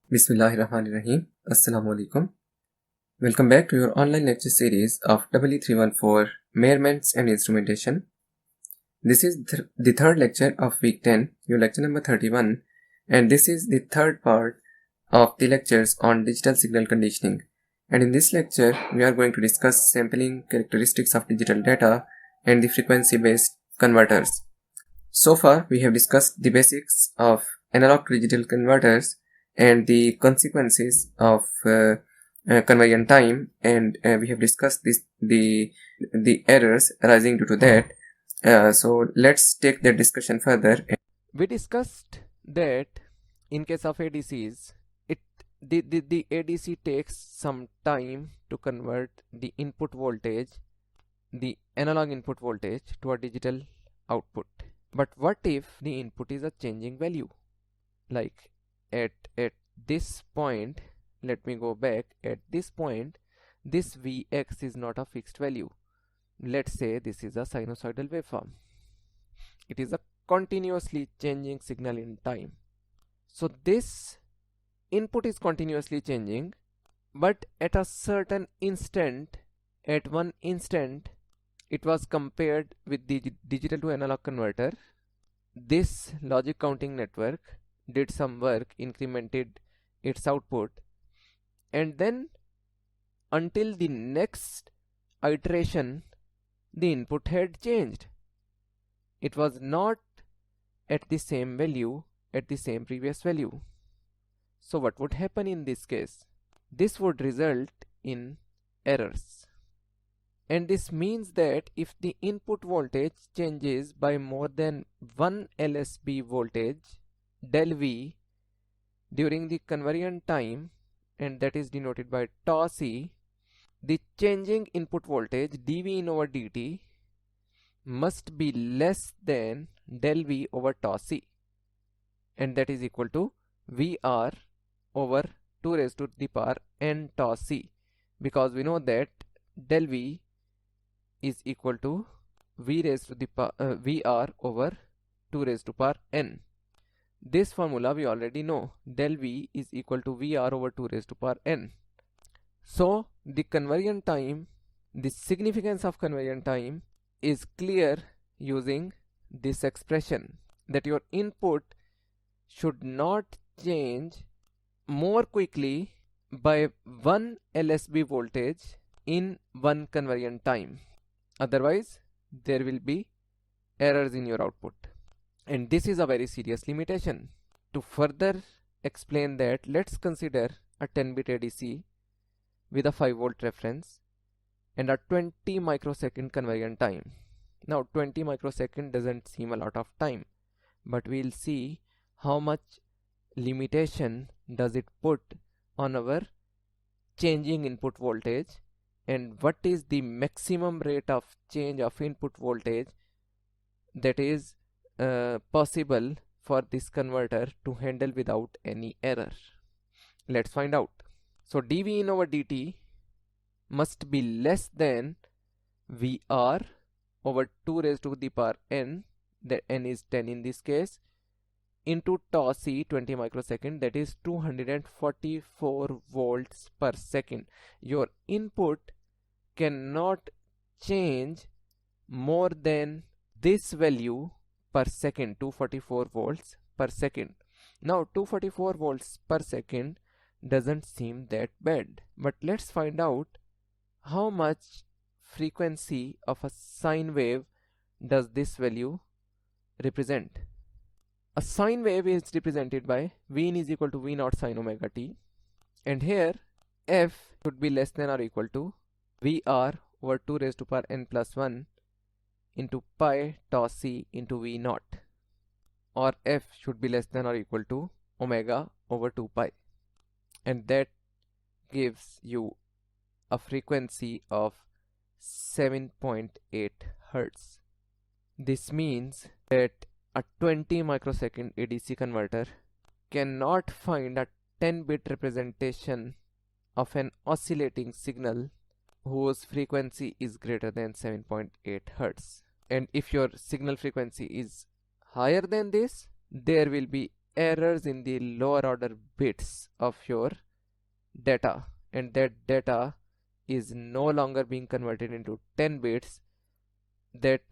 Bismillahirrahmanirrahim. Assalamu alaikum. Welcome back to your online lecture series of EE314 Measurements and Instrumentation. This is the third lecture of week 10, your lecture number 31, and this is the third part of the lectures on digital signal conditioning. And in this lecture, we are going to discuss sampling characteristics of digital data and the frequency-based converters. So far, we have discussed the basics of analog to digital converters and the consequences of conversion time, and we have discussed the errors arising due to that. So let's take that discussion further. We discussed that in case of ADCs, the ADC takes some time to convert the input voltage, the analog input voltage, to a digital output. But what if the input is a changing value? Like at this point, let me go back. At this point, this Vx is not a fixed value. Let's say this is a sinusoidal waveform. It is a continuously changing signal in time. So this input is continuously changing, but at a certain instant, at one instant, it was compared with the digital to analog converter. This logic counting network did some work, incremented its output, and then until the next iteration, the input had changed. It was not at the same value, at the same previous value. So what would happen in this case? This would result in errors. And this means that if the input voltage changes by more than 1 LSB voltage, del V, during the conversion time, and that is denoted by tau C, the changing input voltage dV in over dt must be less than del V over tau C, and that is equal to VR over 2 raised to the power n tau C, because we know that del V is equal to V raised to the power VR over 2 raised to power n. This formula we already know. Del V is equal to VR over 2 raised to power n. So the conversion time, the significance of conversion time is clear using this expression, that your input should not change more quickly by 1 LSB voltage in one conversion time. Otherwise, there will be errors in your output. And this is a very serious limitation. To further explain that, let's consider a 10-bit ADC with a 5 volt reference and a 20 microsecond conversion time. Now 20 microsecond doesn't seem a lot of time, but we'll see how much limitation does it put on our changing input voltage, and what is the maximum rate of change of input voltage that is possible for this converter to handle without any error. Let's find out. So dV in over dt must be less than VR over 2 raised to the power n, that n is 10 in this case, into tau C 20 microsecond, that is 244 volts per second. Your input cannot change more than this value per second, 244 volts per second. Now 244 volts per second doesn't seem that bad, but let's find out how much frequency of a sine wave does this value represent. A sine wave is represented by V in is equal to V naught sine omega t, and here f should be less than or equal to VR over 2 raised to power n plus 1 into pi tau C into V naught, or f should be less than or equal to omega over 2 pi, and that gives you a frequency of 7.8 Hertz. This means that a 20 microsecond ADC converter cannot find a 10-bit representation of an oscillating signal whose frequency is greater than 7.8 Hertz. And if your signal frequency is higher than this, there will be errors in the lower order bits of your data, and that data is no longer being converted into 10 bits, that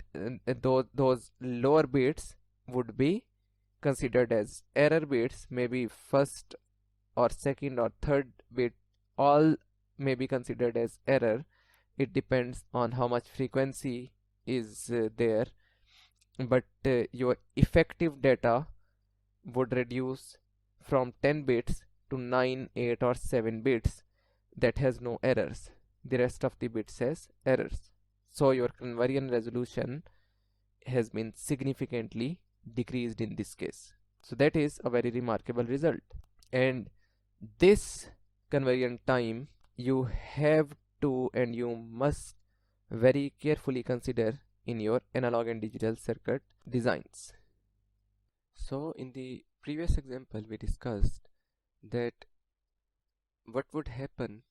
those lower bits would be considered as error bits. Maybe first or second or third bit all may be considered as error. It depends on how much frequency is there, but your effective data would reduce from 10 bits to 9, 8 or 7 bits that has no errors. The rest of the bits has errors. So your conversion resolution has been significantly decreased in this case. So that is a very remarkable result. And this conversion time you have to and you must very carefully consider in your analog and digital circuit designs. So in the previous example we discussed that what would happen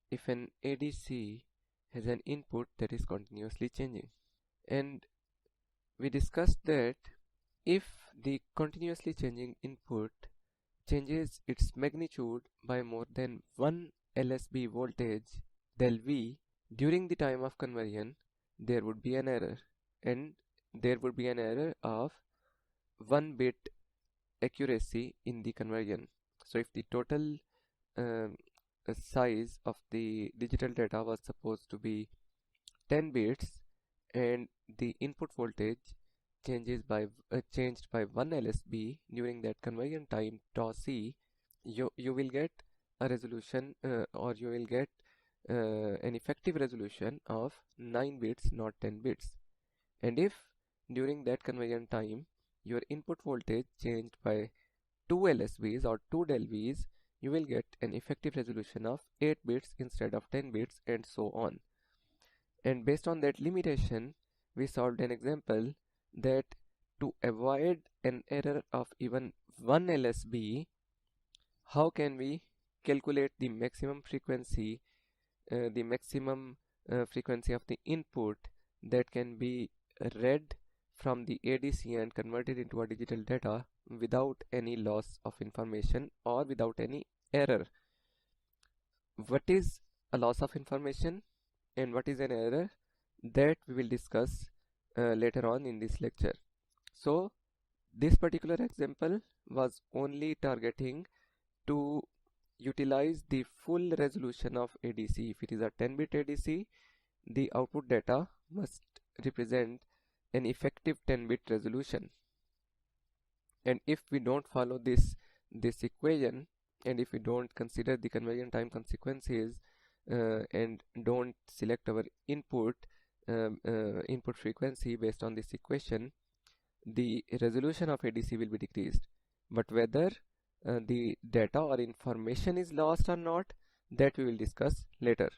if an ADC has an input that is continuously changing, and we discussed that if the continuously changing input changes its magnitude by more than 1 LSB voltage del V during the time of conversion, there would be an error, and there would be an error of 1 bit accuracy in the conversion. So if the total size of the digital data was supposed to be 10 bits and the input voltage changed by 1 LSB during that conversion time tau c, you will get a resolution or you will get an effective resolution of 9 bits, not 10 bits. And if during that conversion time your input voltage changed by 2 LSBs or 2 del Vs, you will get an effective resolution of 8 bits instead of 10 bits, and so on. And based on that limitation, we solved an example that to avoid an error of even 1 LSB, how can we calculate the maximum frequency of the input that can be read from the ADC and converted into a digital data without any loss of information or without any error. What is a loss of information and what is an error, that we will discuss later on in this lecture. So this particular example was only targeting to utilize the full resolution of ADC. If it is a 10-bit ADC, the output data must represent an effective 10-bit resolution. And if we don't follow this equation, and if we don't consider the conversion time consequences and don't select our input frequency based on this equation, the resolution of ADC will be decreased. But whether the data or information is lost or not, that we will discuss later.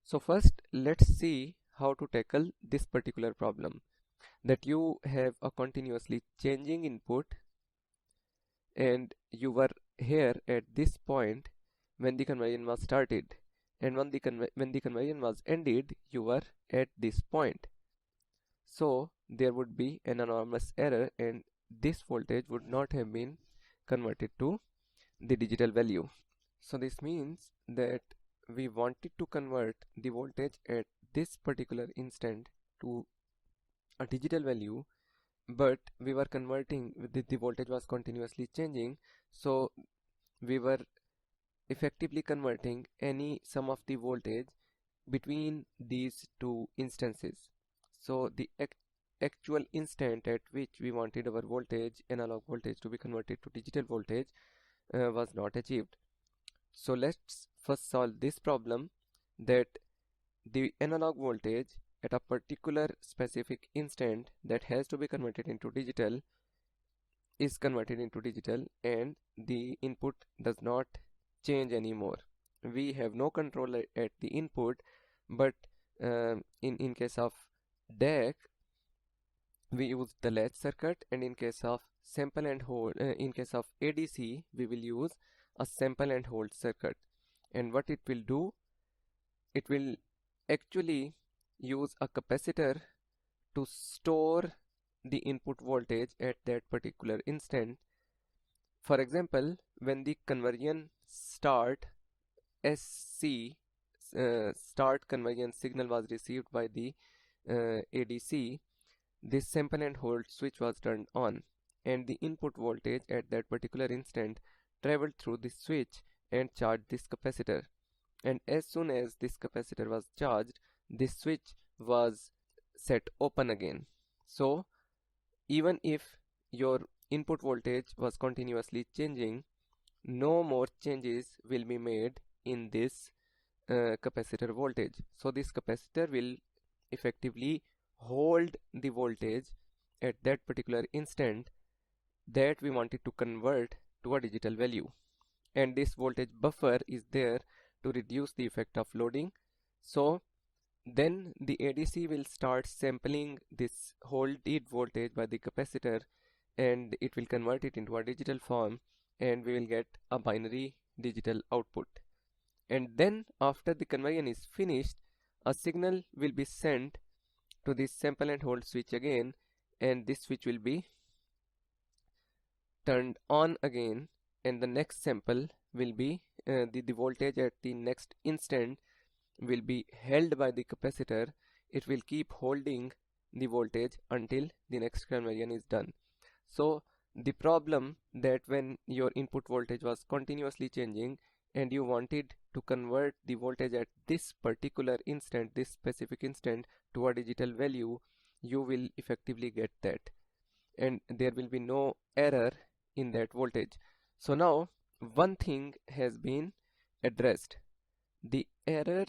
So first let's see how to tackle this particular problem, that you have a continuously changing input and you were here at this point when the conversion was started, and when the conversion was ended, you were at this point. So there would be an enormous error and this voltage would not have been converted to the digital value. So this means that we wanted to convert the voltage at this particular instant to a digital value, but we were converting, the voltage was continuously changing, so we were effectively converting any sum of the voltage between these two instances. So the actual instant at which we wanted our voltage, analog voltage, to be converted to digital voltage was not achieved. So let's first solve this problem, that the analog voltage at a particular specific instant that has to be converted into digital is converted into digital, and the input does not change anymore. We have no control at the input, but in case of DAC we use the latch circuit, and in case of sample and hold, in case of ADC we will use a sample and hold circuit. And what it will do, it will actually use a capacitor to store the input voltage at that particular instant. For example, when the conversion start SC start conversion signal was received by the ADC, this sample and hold switch was turned on, and the input voltage at that particular instant traveled through this switch and charged this capacitor. And as soon as this capacitor was charged, this switch was set open again. So even if your input voltage was continuously changing, no more changes will be made in this capacitor voltage. So this capacitor will effectively hold the voltage at that particular instant that we wanted to convert to a digital value, and this voltage buffer is there to reduce the effect of loading. So then the ADC will start sampling this holded voltage by the capacitor, and it will convert it into a digital form, and we will get a binary digital output. And then after the conversion is finished, a signal will be sent to this sample and hold switch again, and this switch will be turned on again, and the next sample will be the voltage at the next instant will be held by the capacitor. It will keep holding the voltage until the next conversion is done. So the problem that when your input voltage was continuously changing and you wanted to convert the voltage at this particular instant, this specific instant, to a digital value, you will effectively get that, and there will be no error in that voltage. So now one thing has been addressed. The error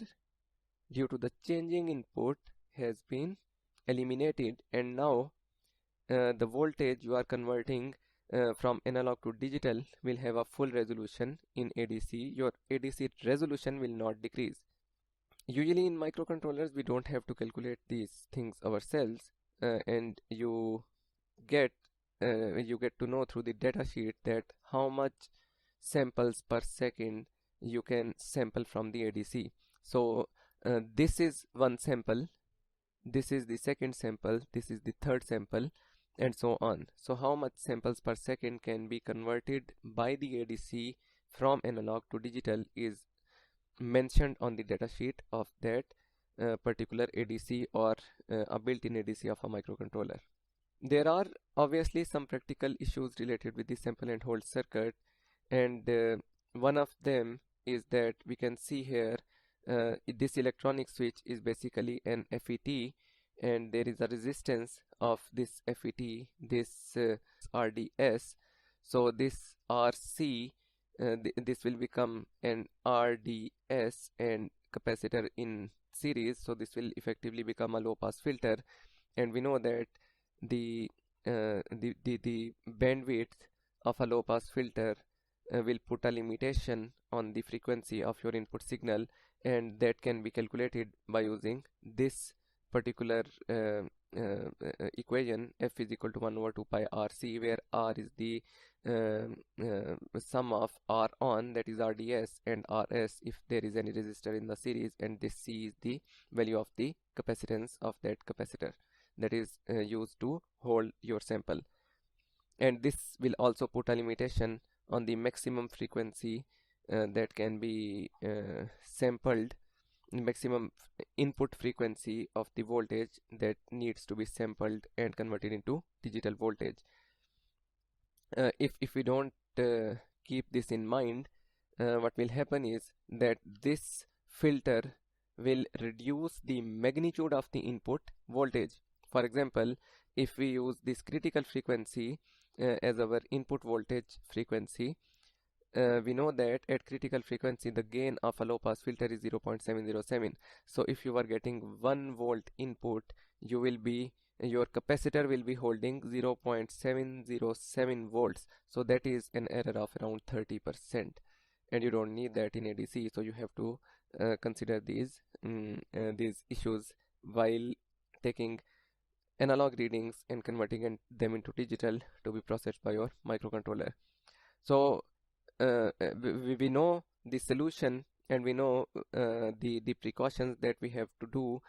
due to the changing input has been eliminated, and now the voltage you are converting from analog to digital will have a full resolution in ADC. Your ADC resolution will not decrease. Usually in microcontrollers we don't have to calculate these things ourselves, and you get to know through the data sheet that how much samples per second you can sample from the ADC. So this is one sample, this is the second sample, this is the third sample, and so on. So how much samples per second can be converted by the ADC from analog to digital is mentioned on the data sheet of that particular ADC or a built-in ADC of a microcontroller. There are obviously some practical issues related with the sample and hold circuit, and one of them is that we can see here this electronic switch is basically an FET, and there is a resistance of this FET, this RDS. So this RC, this will become an RDS and capacitor in series, so this will effectively become a low pass filter. And we know that the bandwidth of a low pass filter will put a limitation on the frequency of your input signal, and that can be calculated by using this particular equation, f is equal to 1 over 2 pi RC, where R is the sum of R on, that is RDS, and RS if there is any resistor in the series, and this C is the value of the capacitance of that capacitor that is used to hold your sample. And this will also put a limitation on the maximum frequency that can be sampled, maximum input frequency of the voltage that needs to be sampled and converted into digital voltage. If we don't keep this in mind, what will happen is that this filter will reduce the magnitude of the input voltage. For example, if we use this critical frequency as our input voltage frequency, we know that at critical frequency the gain of a low pass filter is 0.707. So if you are getting 1 volt input, your capacitor will be holding 0.707 volts. So that is an error of around 30%, and you don't need that in ADC. So you have to consider these issues while taking analog readings and converting them into digital to be processed by your microcontroller. So we know the solution, and we know the precautions that we have to do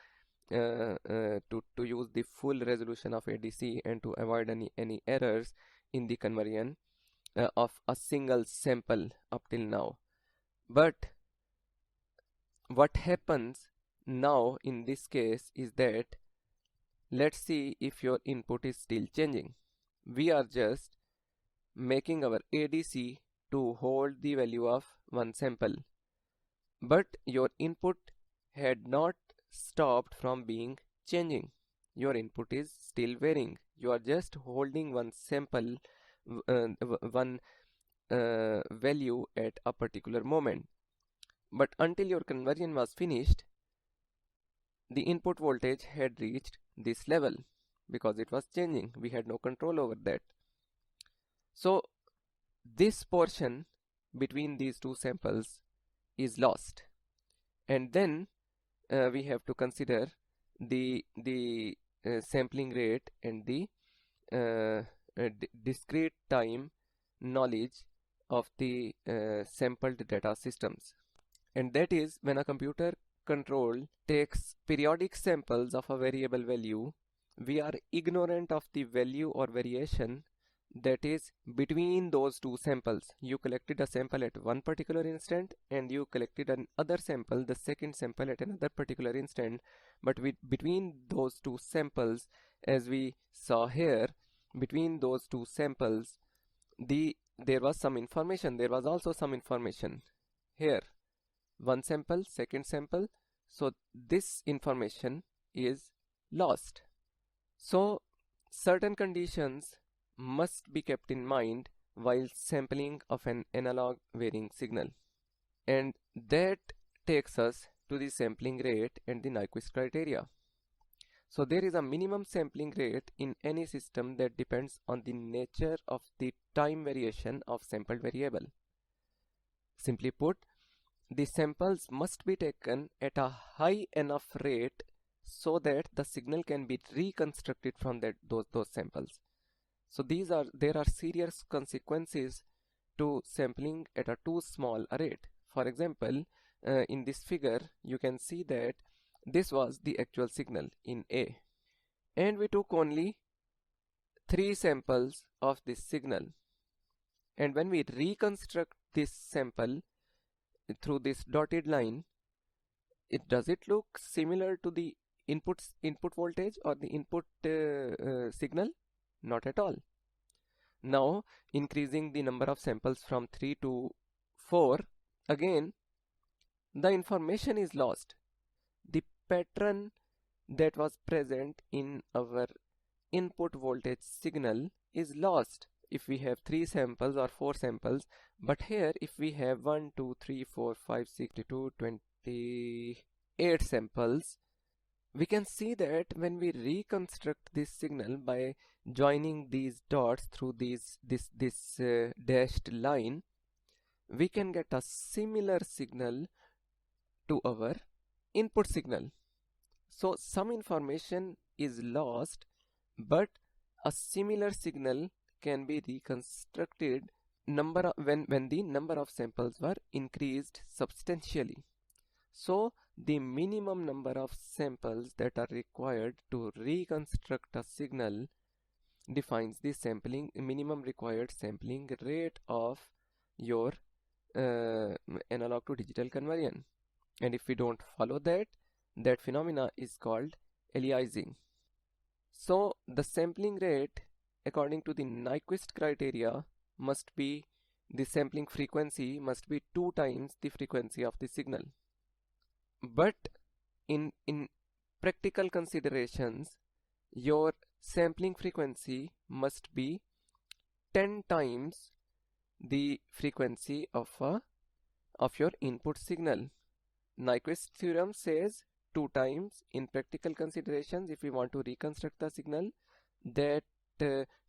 to use the full resolution of ADC and to avoid any errors in the conversion of a single sample up till now. But what happens now in this case is that, let's see if your input is still changing. We are just making our ADC to hold the value of one sample, but your input had not stopped from being changing. Your input is still varying. You are just holding one sample, one value at a particular moment. But until your conversion was finished, the input voltage had reached this level because it was changing. We had no control over that. So this portion between these two samples is lost, and then we have to consider the sampling rate and the discrete time knowledge of the sampled data systems. And that is, when a computer control takes periodic samples of a variable value, we are ignorant of the value or variation that is between those two samples. You collected a sample at one particular instant and you collected another sample, the second sample, at another particular instant, but between those two samples, as we saw here, between those two samples there was some information. There was also some information here, one sample, second sample, so this information is lost. So certain conditions must be kept in mind while sampling of an analog varying signal, and that takes us to the sampling rate and the Nyquist criteria. So there is a minimum sampling rate in any system that depends on the nature of the time variation of sampled variable. Simply put, the samples must be taken at a high enough rate so that the signal can be reconstructed from those samples. So there are serious consequences to sampling at a too small a rate. For example, in this figure you can see that this was the actual signal in A, and we took only 3 samples of this signal, and when we reconstruct this sample through this dotted line, does it look similar to the input voltage or the input signal? Not at all. Now increasing the number of samples from 3 to 4, again the information is lost. The pattern that was present in our input voltage signal is lost if we have 3 samples or 4 samples, but here if we have 1, 2, 3, 4, 5, 6, 28 samples, we can see that when we reconstruct this signal by joining these dots through this dashed line, we can get a similar signal to our input signal. So some information is lost, but a similar signal can be reconstructed when the number of samples were increased substantially. So the minimum number of samples that are required to reconstruct a signal defines the minimum required sampling rate of your analog to digital conversion. And if we don't follow that phenomena is called aliasing. So the sampling rate according to the Nyquist criteria must be, the sampling frequency must be 2 times the frequency of the signal. But in practical considerations, your sampling frequency must be 10 times the frequency of your input signal. Nyquist theorem says 2 times. In practical considerations, if we want to reconstruct the signal, that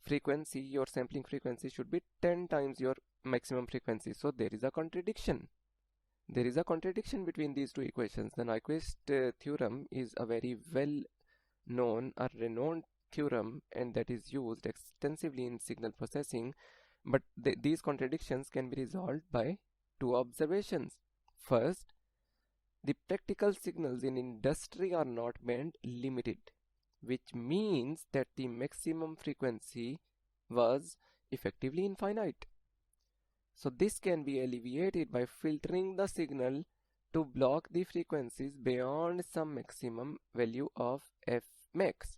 frequency, your sampling frequency, should be 10 times your maximum frequency. So there is a contradiction. There is a contradiction between these two equations. The Nyquist theorem is a very well known or renowned theorem, and that is used extensively in signal processing, but these contradictions can be resolved by 2 observations. First, the practical signals in industry are not band limited, which means that the maximum frequency was effectively infinite. So this can be alleviated by filtering the signal to block the frequencies beyond some maximum value of fmax,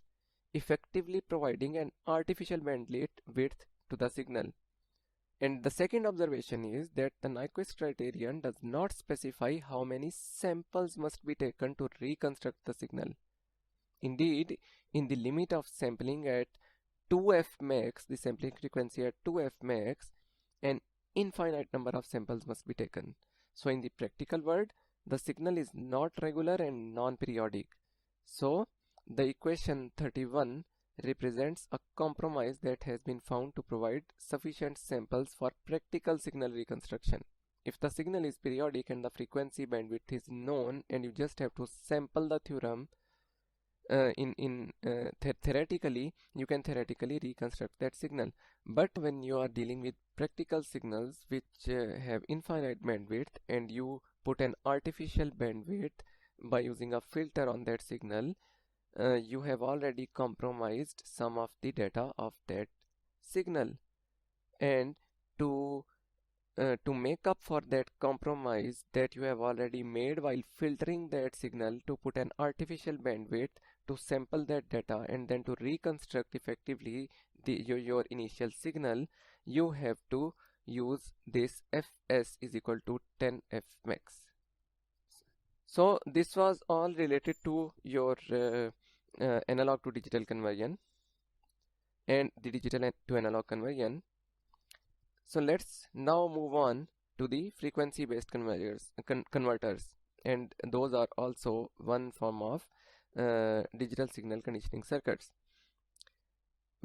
effectively providing an artificial bandwidth to the signal. And the second observation is that the Nyquist criterion does not specify how many samples must be taken to reconstruct the signal. Indeed, in the limit of sampling at 2f max, the sampling frequency at 2f max, an infinite number of samples must be taken. So in the practical world, the signal is not regular and non-periodic. So the equation 31 represents a compromise that has been found to provide sufficient samples for practical signal reconstruction. If the signal is periodic and the frequency bandwidth is known, and you just have to sample the theorem, theoretically, you can theoretically reconstruct that signal. But when you are dealing with practical signals which have infinite bandwidth, and you put an artificial bandwidth by using a filter on that signal, you have already compromised some of the data of that signal. And to make up for that compromise that you have already made while filtering that signal, to put an artificial bandwidth to sample that data and then to reconstruct effectively your initial signal, you have to use this fs is equal to 10f max. So this was all related to your analog to digital conversion and the digital to analog conversion. So let's now move on to the frequency based converters, and those are also one form of digital signal conditioning circuits.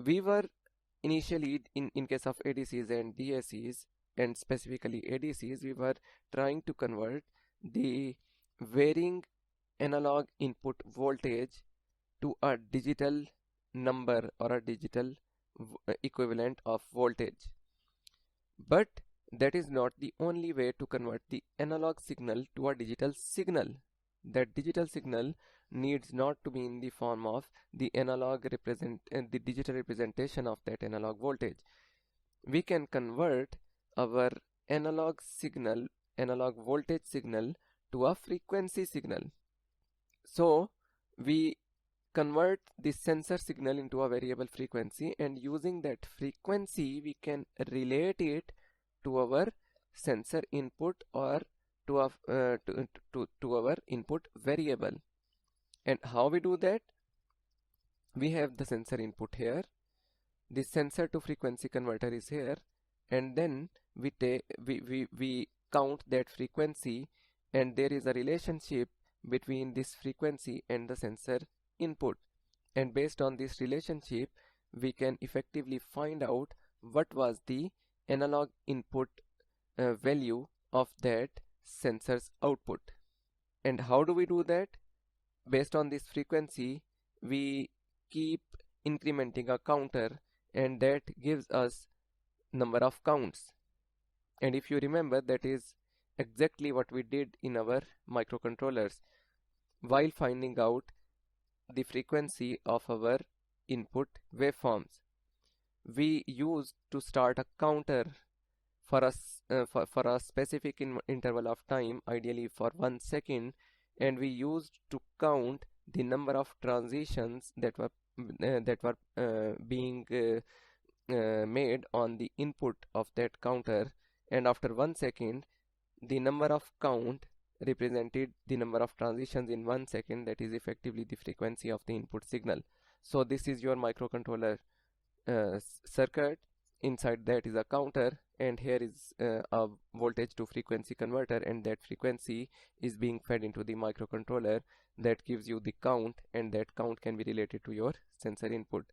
We were initially in case of ADCs and DACs, and specifically ADCs, we were trying to convert the varying analog input voltage to a digital number or a digital equivalent of voltage. But that is not the only way to convert the analog signal to a digital signal. That digital signal needs not to be in the form of the the digital representation of that analog voltage. We can convert our analog voltage signal to a frequency signal. So we convert the sensor signal into a variable frequency, and using that frequency we can relate it to our sensor input or to our input variable. And how we do that? We have the sensor input here, the sensor to frequency converter is here, and then we count that frequency, and there is a relationship between this frequency and the sensor input, and based on this relationship we can effectively find out what was the analog input value of that sensor's output. And how do we do that? Based on this frequency we keep incrementing a counter, and that gives us number of counts. And if you remember, that is exactly what we did in our microcontrollers while finding out the frequency of our input waveforms. We used to start a counter for a specific interval of time, ideally for 1 second, and we used to count the number of transitions that were being made on the input of that counter, and after 1 second the number of count represented the number of transitions in 1 second, that is effectively the frequency of the input signal. So this is your microcontroller circuit. Inside that is a counter, and here is a voltage to frequency converter, and that frequency is being fed into the microcontroller. That gives you the count, and that count can be related to your sensor input.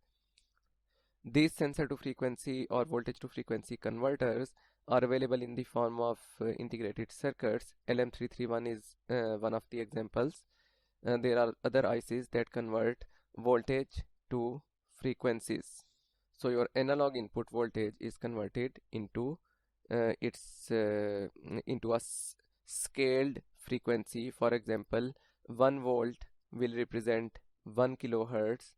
These sensor to frequency or voltage to frequency converters are available in the form of integrated circuits. LM331 is one of the examples. There are other ICs that convert voltage to frequencies. So your analog input voltage is converted into into a scaled frequency. For example, 1 volt will represent 1 kilohertz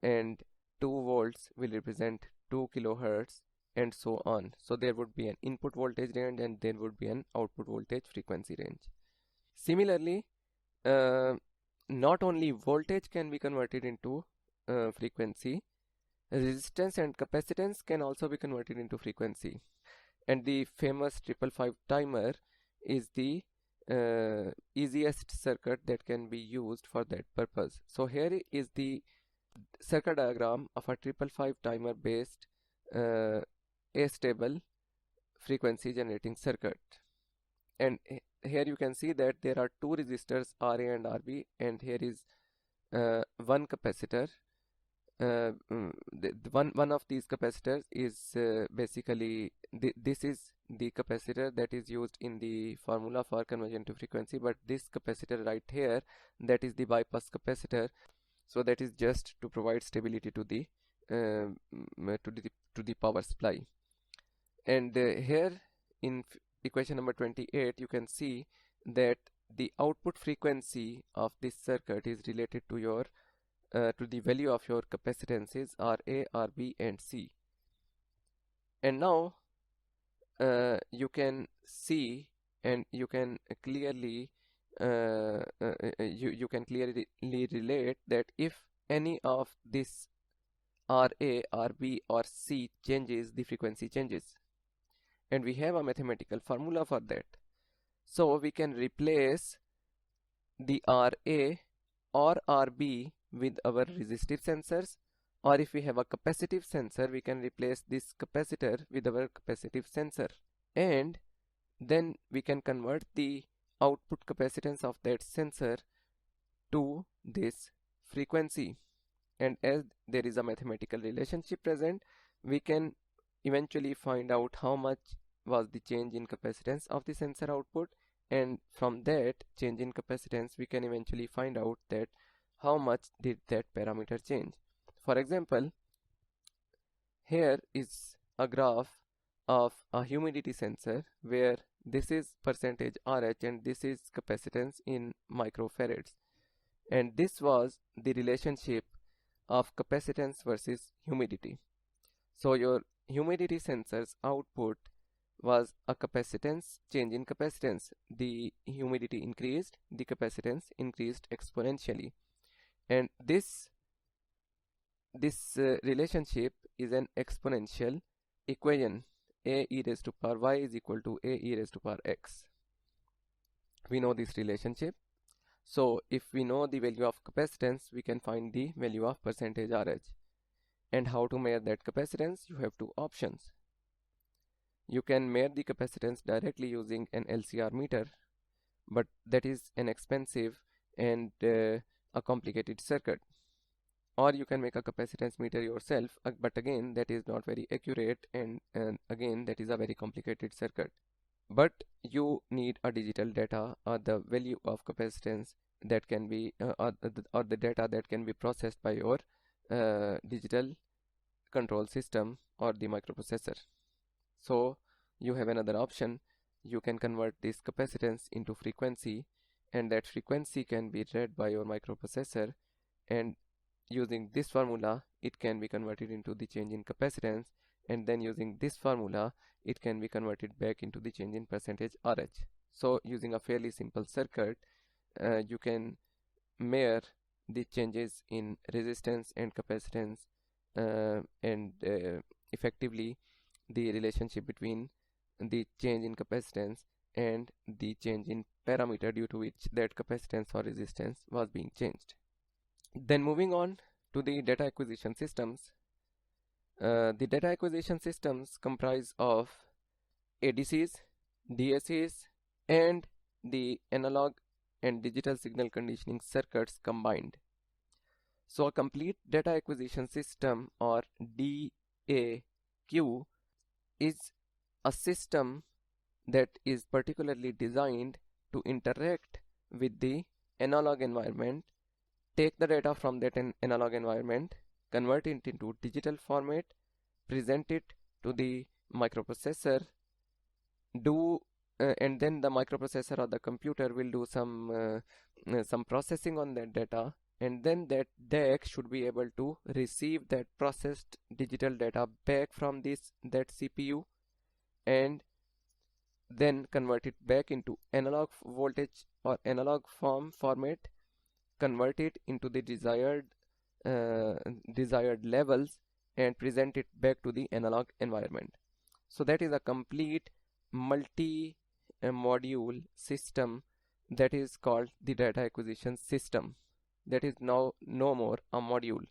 and 2 volts will represent 2 kilohertz and so on. So there would be an input voltage range and there would be an output voltage frequency range. Similarly, not only voltage can be converted into frequency, resistance and capacitance can also be converted into frequency. And the famous 555 timer is the easiest circuit that can be used for that purpose. So here is the circuit diagram of a 555 timer based astable frequency generating circuit. And here you can see that there are two resistors RA and RB, and here is one capacitor. One of these capacitors is basically this is the capacitor that is used in the formula for conversion to frequency, but this capacitor right here, that is the bypass capacitor. So that is just to provide stability to the power supply. And here in equation number 28 you can see that the output frequency of this circuit is related to your to the value of your capacitances RA, RB and C. And now you can see and you can clearly you can clearly relate that if any of this RA, RB or C changes, the frequency changes. And we have a mathematical formula for that. So we can replace the RA or RB with our resistive sensors, or if we have a capacitive sensor, we can replace this capacitor with our capacitive sensor, and then we can convert the output capacitance of that sensor to this frequency. And as there is a mathematical relationship present, we can eventually find out how much was the change in capacitance of the sensor output, and from that change in capacitance we can eventually find out that how much did that parameter change. For example, here is a graph of a humidity sensor where this is percentage RH and this is capacitance in microfarads, and this was the relationship of capacitance versus humidity. So your humidity sensor's output was a capacitance change in capacitance. The humidity increased, the capacitance increased exponentially, and this relationship is an exponential equation. A e raised to power y is equal to a e raised to power x. We know this relationship. So if we know the value of capacitance, we can find the value of percentage RH. And how to measure that capacitance? You have two options. You can measure the capacitance directly using an LCR meter, but that is an expensive and a complicated circuit. Or you can make a capacitance meter yourself, but again that is not very accurate, and again that is a very complicated circuit. But you need a digital data or the value of capacitance that can be or the data that can be processed by your digital control system or the microprocessor. So you have another option. You can convert this capacitance into frequency, and that frequency can be read by your microprocessor, and using this formula it can be converted into the change in capacitance, and then using this formula it can be converted back into the change in percentage RH. So using a fairly simple circuit, you can measure the changes in resistance and capacitance and effectively the relationship between the change in capacitance and the change in parameter due to which that capacitance or resistance was being changed. Then moving on to the data acquisition systems. The data acquisition systems comprise of ADCs, DACs and the analog and digital signal conditioning circuits combined. So a complete data acquisition system, or DAQ, is a system that is particularly designed to interact with the analog environment, take the data from that analog environment, convert it into digital format, present it to the microprocessor, do and then the microprocessor or the computer will do some processing on that data, and then that DAC should be able to receive that processed digital data back from that CPU, and then convert it back into analog voltage or analog format, convert it into the desired levels, and present it back to the analog environment. So that is a complete multi-module system that is called the data acquisition system. That is now no more a module.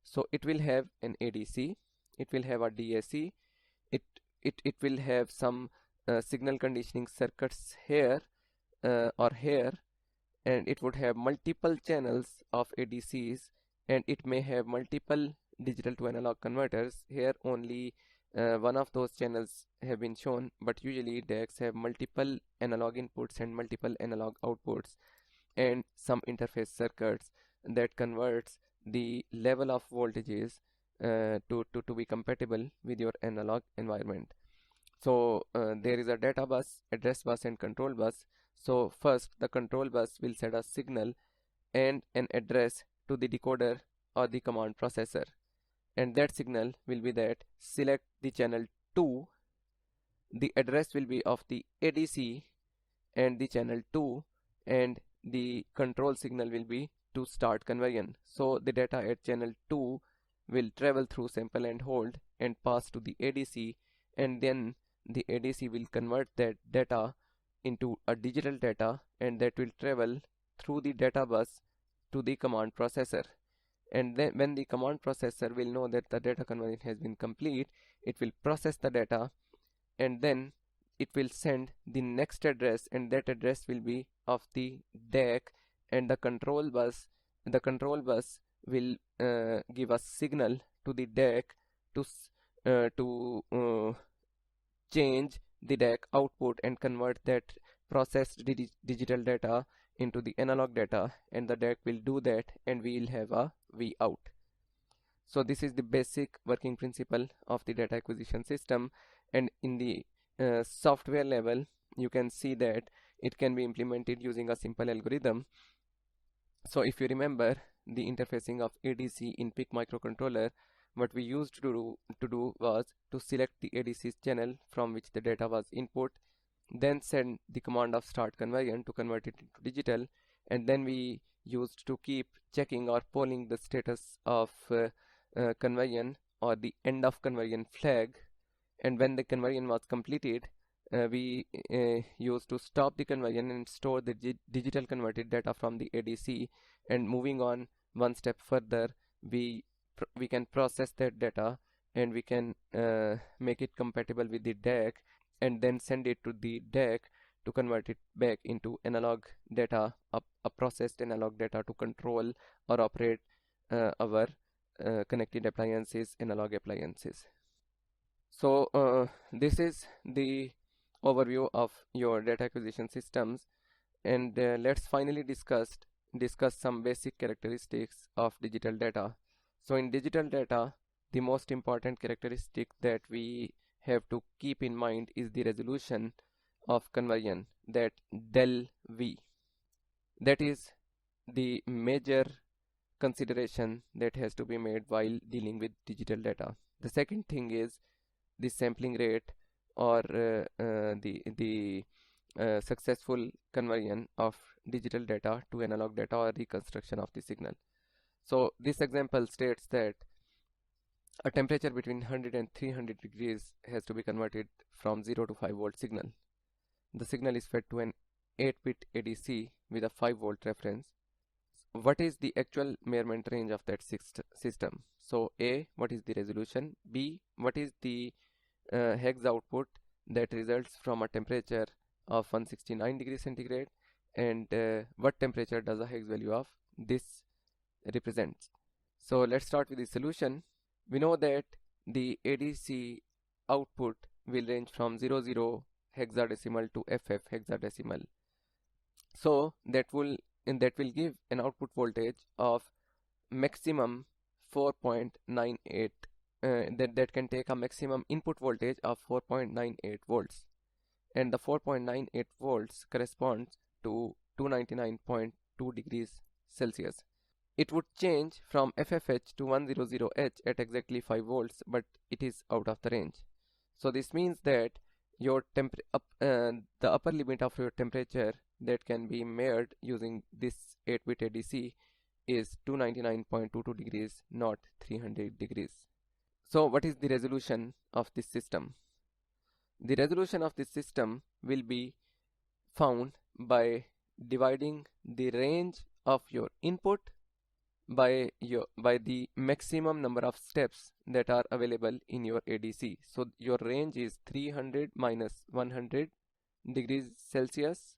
So it will have an ADC, it will have a DAC, it will have some signal conditioning circuits here or here, and it would have multiple channels of ADCs, and it may have multiple digital to analog converters. Here only one of those channels have been shown, but usually DACs have multiple analog inputs and multiple analog outputs, and some interface circuits that converts the level of voltages to be compatible with your analog environment. So there is a data bus, address bus, and control bus. So first the control bus will send a signal and an address to the decoder or the command processor, and that signal will be that select the channel 2. The address will be of the ADC and the channel 2, and the control signal will be to start conversion. So the data at channel 2 will travel through sample and hold and pass to the ADC, and then the ADC will convert that data into a digital data, and that will travel through the data bus to the command processor. And then when the command processor will know that the data conversion has been complete, it will process the data, and then it will send the next address, and that address will be of the DAC, and the control bus will give a signal to the DAC to change the DAC output and convert that processed digital data into the analog data, and the DAC will do that, and we will have a V out. So this is the basic working principle of the data acquisition system, and in the software level you can see that it can be implemented using a simple algorithm. So if you remember the interfacing of ADC in PIC microcontroller, what we used to do was to select the ADC's channel from which the data was input, then send the command of start conversion to convert it into digital, and then we used to keep checking or polling the status of conversion or the end of conversion flag, and when the conversion was completed, we used to stop the conversion and store the digital converted data from the ADC, and moving on one step further, we can process that data, and we can make it compatible with the DAC, and then send it to the DAC to convert it back into analog data, a processed analog data to control or operate our connected appliances, analog appliances. So this is the overview of your data acquisition systems, and let's finally discuss some basic characteristics of digital data. So in digital data, the most important characteristic that we have to keep in mind is the resolution of conversion, that del V. That is the major consideration that has to be made while dealing with digital data. The second thing is the sampling rate, or the successful conversion of digital data to analog data, or reconstruction of the signal. So this example states that a temperature between 100 and 300 degrees has to be converted from 0 to 5 volt signal. The signal is fed to an 8-bit ADC with a 5 volt reference. What is the actual measurement range of that system? So A, what is the resolution? B, what is the hex output that results from a temperature of 169 degrees centigrade, and what temperature does a hex value of this represents? So let's start with the solution. We know that the ADC output will range from 00 hexadecimal to FF hexadecimal. So that will give an output voltage of maximum 4.98 that can take a maximum input voltage of 4.98 volts, and the 4.98 volts corresponds to 299.2 degrees Celsius. It would change from FFH to 100H at exactly 5 volts, but it is out of the range. So this means that your the upper limit of your temperature that can be measured using this 8-bit ADC is 299.22 degrees, not 300 degrees. So what is the resolution of this system? The resolution of this system will be found by dividing the range of your input by the maximum number of steps that are available in your ADC. So your range is 300 minus 100 degrees Celsius,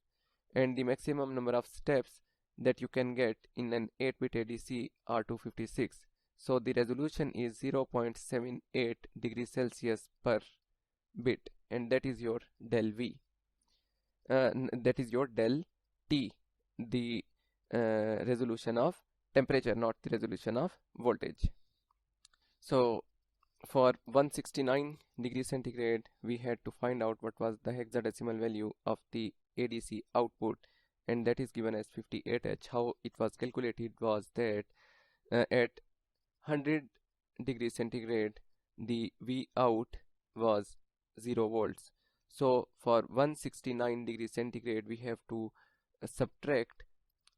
and the maximum number of steps that you can get in an 8-bit ADC are 256. So the resolution is 0.78 degrees Celsius per bit, and that is your del V. That is your del T, the resolution of temperature, not the resolution of voltage. So for 169 degrees centigrade, we had to find out what was the hexadecimal value of the ADC output, and that is given as 58H. How it was calculated was that at 100 degrees centigrade, the V out was 0 volts. So for 169 degrees centigrade, we have to subtract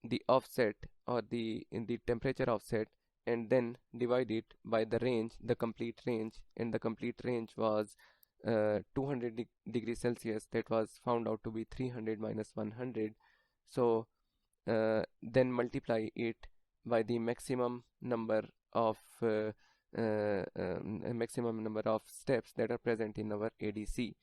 the offset or the temperature offset, and then divide it by the range, the complete range, and the complete range was 200 degrees Celsius. That was found out to be 300 minus 100. So then multiply it by the maximum number of steps that are present in our ADC.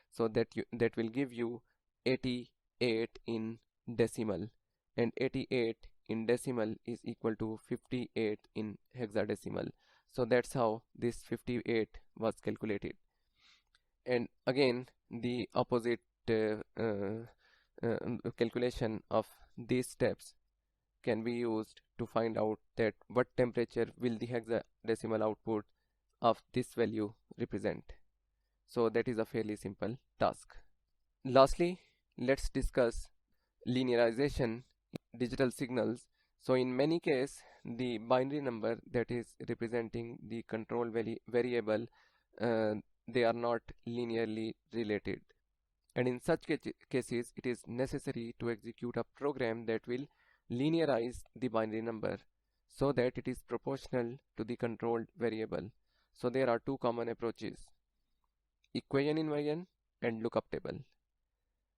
So that will give you 88 in decimal, and 88 in decimal is equal to 58 in hexadecimal. So that's how this 58 was calculated. And again, the opposite calculation of these steps can be used to find out that what temperature will the hexadecimal output of this value represent. So that is a fairly simple task. Lastly, let's discuss linearization in digital signals. So in many cases, the binary number that is representing the control variable, they are not linearly related. And in such cases, it is necessary to execute a program that will linearize the binary number so that it is proportional to the controlled variable. So there are two common approaches: equation inversion and lookup table.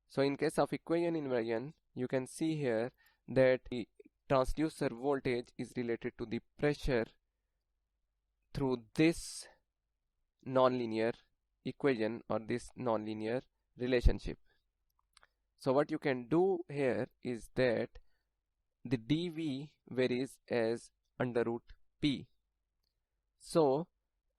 So in case of equation inversion, you can see here that the transducer voltage is related to the pressure through this nonlinear equation or this nonlinear relationship. So what you can do here is that the dV varies as under root P. So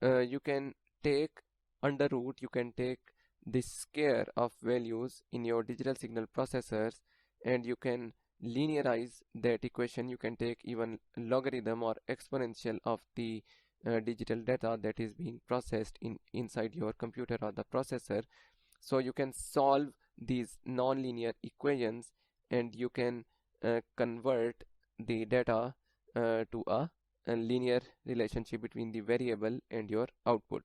you can take under root, you can take the square of values in your digital signal processors, and you can linearize that equation. You can take even logarithm or exponential of the digital data that is being processed inside your computer or the processor. So you can solve these nonlinear equations, and you can convert the data to a linear relationship between the variable and your output.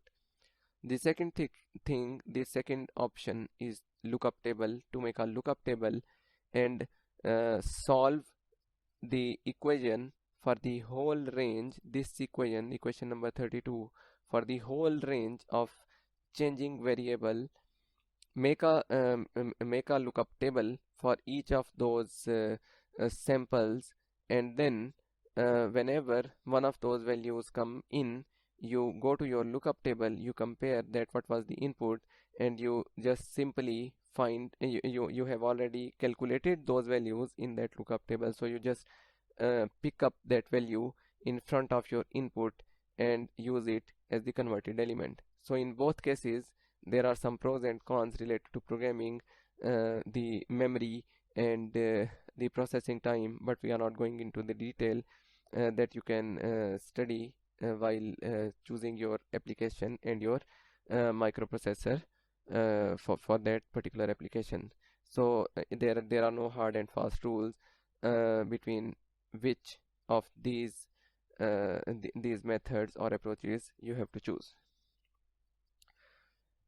The second the second option is lookup table. To make a lookup table and solve the equation for the whole range, this equation number 32, for the whole range of changing variable, make a lookup table for each of those samples, and then whenever one of those values come in, you go to your lookup table, you compare that what was the input, and you just simply find you have already calculated those values in that lookup table. So you just pick up that value in front of your input and use it as the converted element. So in both cases, there are some pros and cons related to programming, the memory and the processing time, but we are not going into the detail that you can study while choosing your application and your microprocessor for that particular application. So there are no hard and fast rules between which of these methods or approaches you have to choose.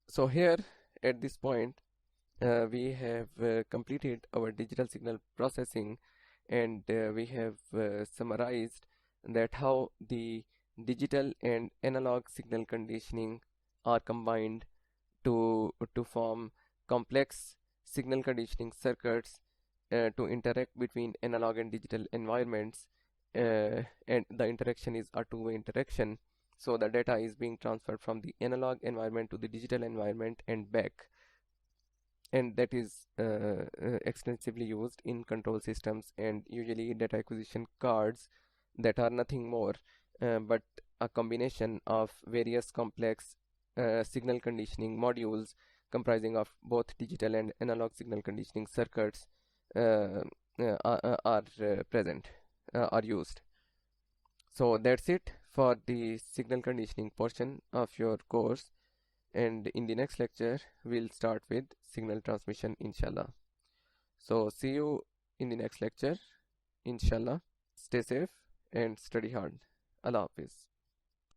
So here at this point we have completed our digital signal processing, and we have summarized that how the digital and analog signal conditioning are combined to form complex signal conditioning circuits to interact between analog and digital environments, and the interaction is a two-way interaction. So the data is being transferred from the analog environment to the digital environment and back, and that is extensively used in control systems and usually data acquisition cards that are nothing more but a combination of various complex signal conditioning modules comprising of both digital and analog signal conditioning circuits are present, are used. So that's it for the signal conditioning portion of your course, and in the next lecture we'll start with signal transmission, inshallah. So see you in the next lecture, inshallah. Stay safe and study hard. Allah Hafiz.